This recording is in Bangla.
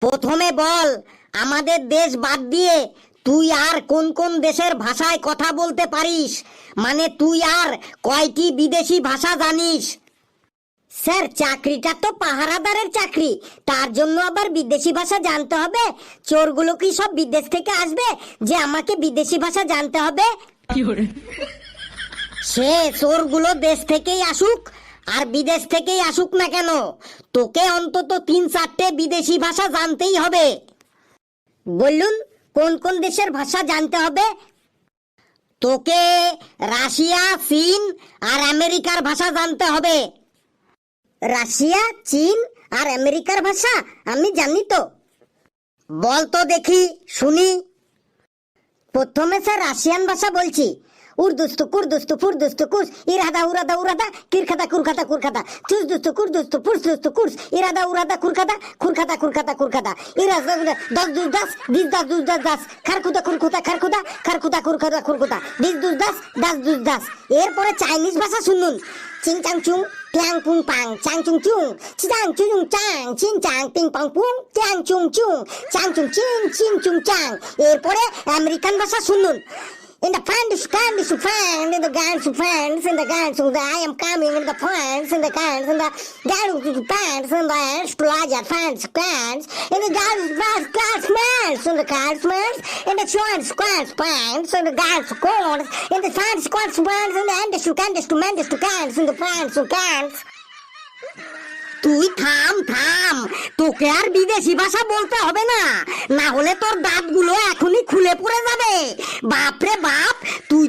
প্রথমে বল, আমাদের দেশ বাদ দিয়ে তুই আর কোন কোন দেশের ভাষায় কথা বলতে পারিস? মানে তুই আর কয়টি বিদেশি ভাষা জানিস? স্যার, চাকরিটা তো পাহারাদারের চাকরি, তার জন্য আবার বিদেশি ভাষা জানতে হবে? চোরগুলো কি সব বিদেশ থেকে আসবে যে আমাকে বিদেশি ভাষা জানতে হবে? সে চোরগুলো দেশ থেকেই আসুক আর বিদেশ থেকেই আসুক না কেন, তোকে অন্তত 3-4টে বিদেশি ভাষা জানতেই হবে। বলুন, কোন কোন দেশের ভাষা জানতে হবে? তোকে রাশিয়া, চীন আর আমেরিকার ভাষা জানতে হবে। রাশিয়া, চীন আর আমেরিকার ভাষা আমি জানি তো। বল তো দেখি, শুনি। প্রথমে স্যার রাশিয়ান ভাষা বলছি। উর্দুস্তু কুর্দুস্তু ফুরদুস্তু কুর্স ইরাদা উরাদা উরাদা কিরখাদা কুরখাদা কুরখাদা চুসদুস্তু কুর্দুস্তু ফুরদুস্তু কুর্স ইরাদা উরাদা কুরখাদা কুরখাদা কুরখাদা কুরখাদা ইরাদা দশ দুস দাস দিস দাস দুস দাস দাস খারখুদা খুরখুদা খারখুদা খারখুদা কুরখাদা খুরখুদা দিস দুস দাস দাস দুস দাস। এরপরে চাইনিজ ভাষা শুনুন। চিং চাং চুং টিয়াং পুং পাং চাং চুং চুং চিং চুং চাং চিং চাং পিং পাং পুং টিয়াং চুং চুং চাং চুং চিং চিং চুং চাং। এরপরে আমেরিকান ভাষা শুনুন। In the fans, candies to find, in the guns to fans, in the guns to I am coming in the fans, in the guns, in the guns to pants, in the astrologer fans, pants, in the guns, class mans, in the cars mans, in the joints, squats, pants, in the guns, corns, in the fans, squats, pants, in the enders to candies to mendes to cans, in the fans to cans. তুই থাম থাম, তোকে আর বিদেশি ভাষা বলতে হবে না, না হলে তোর দাঁতগুলো এখনই খুলে পড়ে যাবে। বাপরে বাপ, তুই